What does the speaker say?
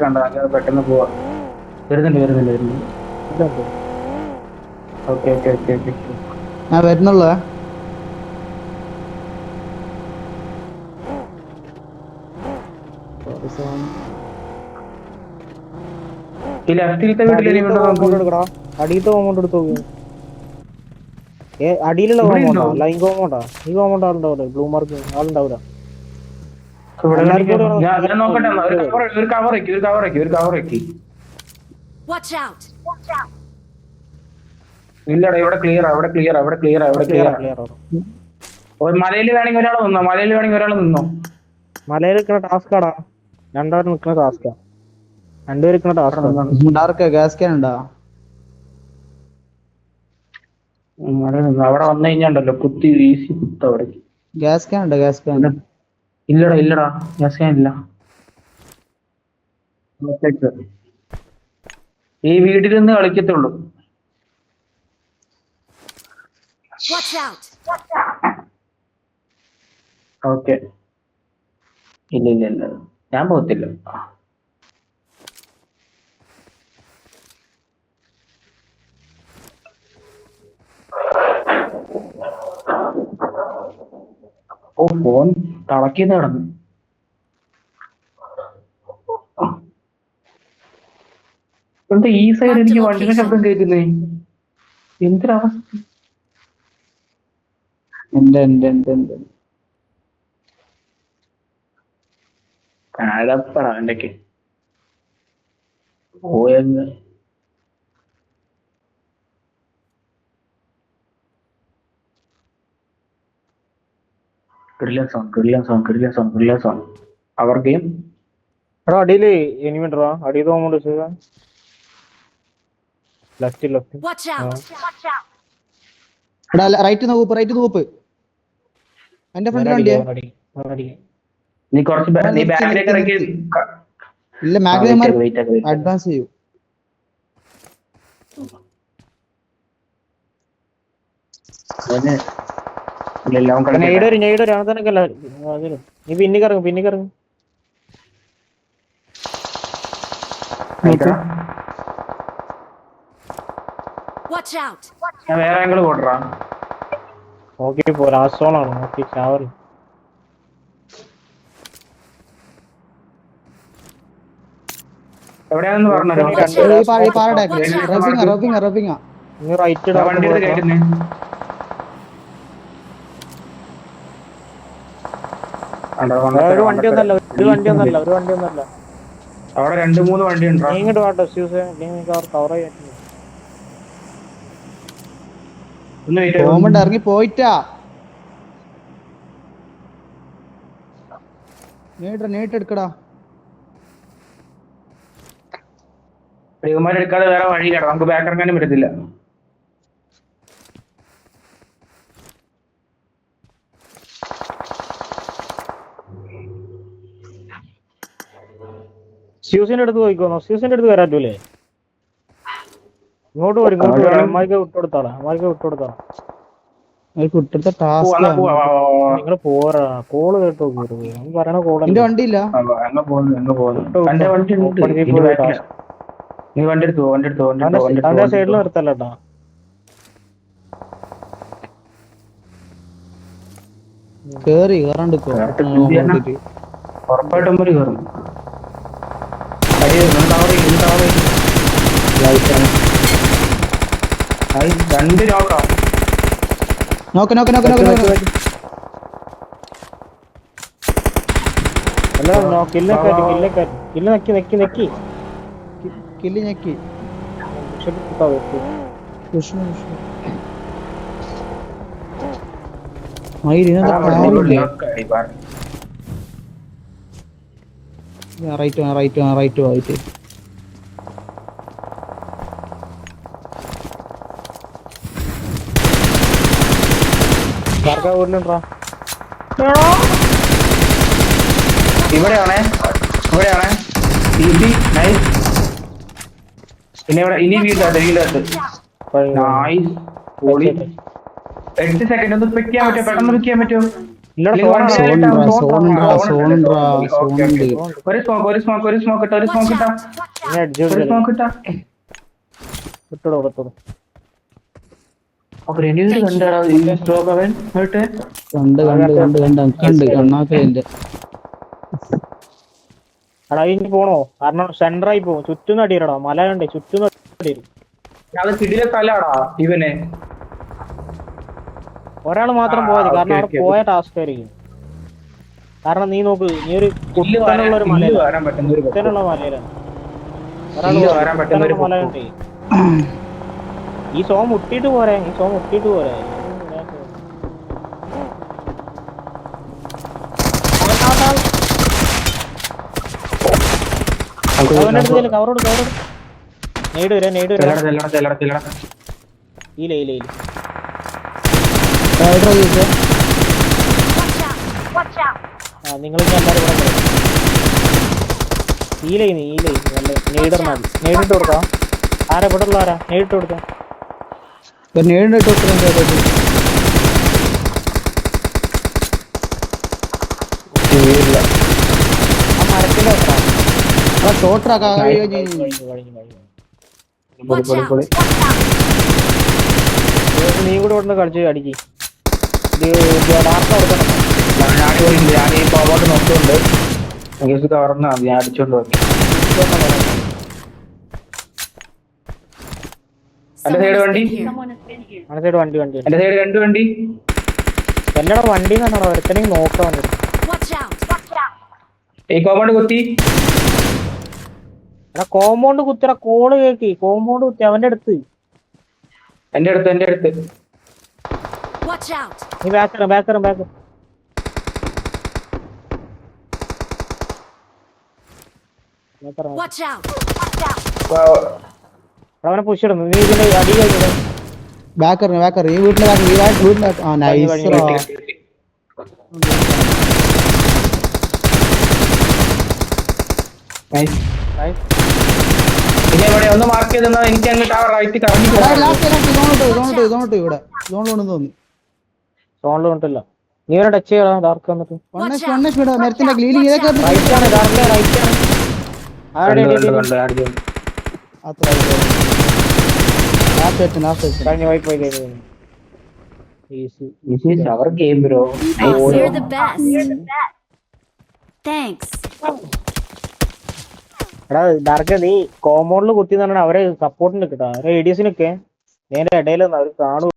കണ്ടോ പെട്ടെന്ന് പോവാ. വരുന്നുണ്ട്. ഓക്കെ. ഞാൻ വരുന്നുള്ള ഈ ലെഫ്റ്റിലത്തെ വീട്ടിൽ അടിയത്തെ കോമ്പൗണ്ട് എടുത്തു. അടിയിലുള്ള കോമ്പൗണ്ടാ ലൈൻ കോമ്പൗണ്ടാ. ഈ കോമ്പൗണ്ട് ആളുണ്ടാവില്ല. ബ്ലൂ മാർക്ക് ആളുണ്ടാവില്ല. ഞാൻ നോക്കട്ടെ. ഒരു കവർ വെക്കി. ഇല്ലടാ, ഇവിടെ ക്ലിയർ. മലയിൽ വേണമെങ്കിൽ ഒരാൾ നിന്നോ. മലയിൽ നിൽക്കുന്ന ടാസ്കാടാ. രണ്ടുപേരും നിൽക്കുന്ന ടാസ്കാ. ഡാർക്ക് ഗ്യാസ് ക്യാൻ ഉണ്ടാ? അവിടെ വന്നു കഴിഞ്ഞാണ്ടല്ലോ കുത്തി വീശി കുത്ത അവിടെ. ഗ്യാസ് ക്യാൻ ഉണ്ടോ? ഇല്ലടാ ഗ്യാസ് ക്യാൻ ഇല്ല. ഈ വീട്ടിൽ നിന്ന് കളിക്കത്തുള്ളൂ. ഓക്കെ. ഇല്ല ഞാൻ പോകത്തില്ല. ഓ, ഫോൺ തളക്കിന്ന് കിടന്നു. എന്താ ഈ സൈഡ് എനിക്ക് വണ്ടിയുടെ ശബ്ദം കേൾക്കുന്നേ? എന്തൊരവസ്ഥ. കഴപ്പടാ എന്റെക്ക് പോയെന്ന്. അവർ ഗെയിം അടിയില് എനിമിണ്ടോ? അടിയിൽ കോമ്പൗണ്ട് ലെഫ്റ്റ് റൈറ്റ് നോപ്പ്. എന്റെ ഫ്രണ്ട് വണ്ടിയാ. നീ കുറച്ച് ബാക്കിലേക്ക് ഇറക്കി. ഇല്ല, മാക്സിമം അഡ്വാൻസ് ചെയ്യൂ. നീ പിന്നിക്കറങ്ങും. ഞാൻ വേറെ ആംഗിൾ പോട്ടറാ. ഓക്കെ, ലാസ്റ്റ് സോണാണ്. ഓക്കെ, ഷവർ എവിടെയാണെന്ന് പറഞ്ഞു. റൈറ്റ് ഒരു വണ്ടിയൊന്നല്ല. അവിടെ 2-3 വണ്ടി ഉണ്ടോ? ഇങ്ങോട്ട് വാട്ടോ കവർ ഇറങ്ങി പോയിട്ടാ. നേട്ട് എടുക്കടാ. എടുക്കാതെ വേറെ വഴിയില്ല. നമുക്ക് ബാക്ക് ഇറങ്ങാനും പറ്റത്തില്ല. സ്യൂസിന്റെ അടുത്ത് പോയിക്കോന്നോ? സ്യൂസിന്റെ അടുത്ത് വരാറ്റൂലേ? ഇങ്ങോട്ട് വരും. അമ്മായിക്ക് വിട്ടുകൊടുത്താളാ. നിങ്ങള് പോരാ. കോള് കേട്ടോ പറയണ കോള്. വണ്ടിയില്ല. സൈഡിൽ നിർത്തല്ലേട്ടാ. ഉറപ്പായിട്ടും കയറും. രണ്ട് നോക്കാം. നോക്ക്. കില്ല് ഞെക്കി. റൈറ്റ്. ഇവിടെയാണേ. പിന്നെ ഇവിടെ ഇനി വീട്ടിനകത്ത് 8 സെക്കൻഡ് ഒന്ന് പിക്ക് ചെയ്യാൻ പറ്റുമോ? പെട്ടെന്ന് പിക്ക് ചെയ്യാൻ പറ്റുമോ? ഇല്ലടാ ഇല്ലെങ്കിൽ വണ്ടി സോണാ. കയറിയിട്ടാ, സോൺട്രാ, സോൺ സോൺട്രാ, ഉണ്ട്. Okay, okay. സോണ്ട്. ഒരു സ്മോക്ക് ഇട്ടാ, ഒരു സ്മോക്ക് ഇട്ടാ, ഇനി അടിച്ചു ഒരു സ്മോക്ക് ഇട്ടാ. വിട്ടോടോ വിട്ടോടോ. ഗ്രനേഡ് കണ്ടാടാ ഈ സ്ട്രോക്ക് അവൻ കേട്ടെ. കണ്ട് കണ്ണാക്കലിന്റെ. എടാ ഇനി പോണോ? കാരണം സെന്ററായി പോകും. ചുറ്റും അടിയിലടാ, മല കണ്ടേ ചുറ്റും അടിയിലും. അത് കിടിലെ സ്ഥലാടാ ഇവനെ. ഒരാൾ മാത്രം പോയാൽ മതി. കാരണം അവിടെ പോയ ടാസ്ക് ആയിരിക്കും. കാരണം നീ നോക്ക്, നീ ഒരു കുത്തനുള്ള ഒരു മലയിലാണ്, വരാൻ പറ്റുന്ന ഒരു കുത്തനുള്ള മലയിലാണ്. വരാൻ പറ്റുന്ന ഒരു മല കണ്ടേ. ഈ സോം മുട്ടിയിട്ട് പോരെ, ഈ സോം മുട്ടിയിട്ട് പോരെ. അവന്റെ അടുത്ത് കവറോട് കവറോട് നേട് വരാ നേട് വരാ. ഇല്ല ഇല്ല ഇല്ല. ആ നിങ്ങൾ എല്ലാവരും ഇവിടെ ഈലേ നല്ല നേടിടണം. നേടിട്ട് കൊടുക്കാം. ആരാ ഇവിടെ ഉള്ള ആരാ നേരിട്ട് കൊടുക്കാം. നേരിട്ട് ആ മരത്തിന്റെ തോട്ടാ നീ കൂടെ ഇവിടെ കളിച്ച് അടിക്ക്. ഡാർക്ക് കൊടുക്കണം. ഞാൻ ഈ പോകോട്ട് നോക്കുന്നുണ്ട്. കവർന്നാ ഞാൻ അടിച്ചോണ്ട് വന്നു. എന്റെ സൈഡ് വണ്ടി, അങ്ങനെ സൈഡ് വണ്ടി വണ്ടി എന്റെ സൈഡ് രണ്ട് വണ്ടി. എന്നടാ വണ്ടി എന്നാണോ ഒരുത്തനെങ്കിൽ നോക്കാൻ വന്നിട്ട്. ഈ കോമ്പൗണ്ട് കുത്തി. എടാ കോമ്പൗണ്ട് കുത്തിടാ, കോള് കേക്കി. കോമ്പൗണ്ട് കുത്തി അവന്റെ അടുത്ത്. എന്റെ അടുത്ത് നീ ബാക്കറും അവനെ പുഷിടുന്നു. നീ ഇതിന്റെ അടി കഴിഞ്ഞു. ബാക്കർ ഈ വീട്ടിലെ ആ നൈസ്. പിന്നെ ഇവിടെ ഒന്ന് മാർക്ക് ചെയ്തെന്നാ എനിക്ക് അങ്ങോട്ട് ആ റൈറ്റ് കറങ്ങി ഇവിടെ സോണിൽ തോന്നി. സോണിൽ കൊണ്ടില്ല. നീ ഒരു ടച്ച് ചെയ്യണം ഡാർക്ക് വന്നിട്ട്. മരത്തിന്റെ ഗ്ലീലിംഗ് റൈറ്റ് ആണ് ഡാർക്ക് റൈറ്റ് ആണ്. കഴിഞ്ഞ പോയി കഴിഞ്ഞു. അവർ game bro. You're the best. Thanks. എടാ ഡാർക്ക് നീ കോമ്പൗണ്ടിൽ കുത്തി പറഞ്ഞാൽ അവരെ സപ്പോർട്ടിന് കിട്ടാം. അവരെ ADS-നൊക്കെ നേരെ ഇടയിൽ അവർ കാണും.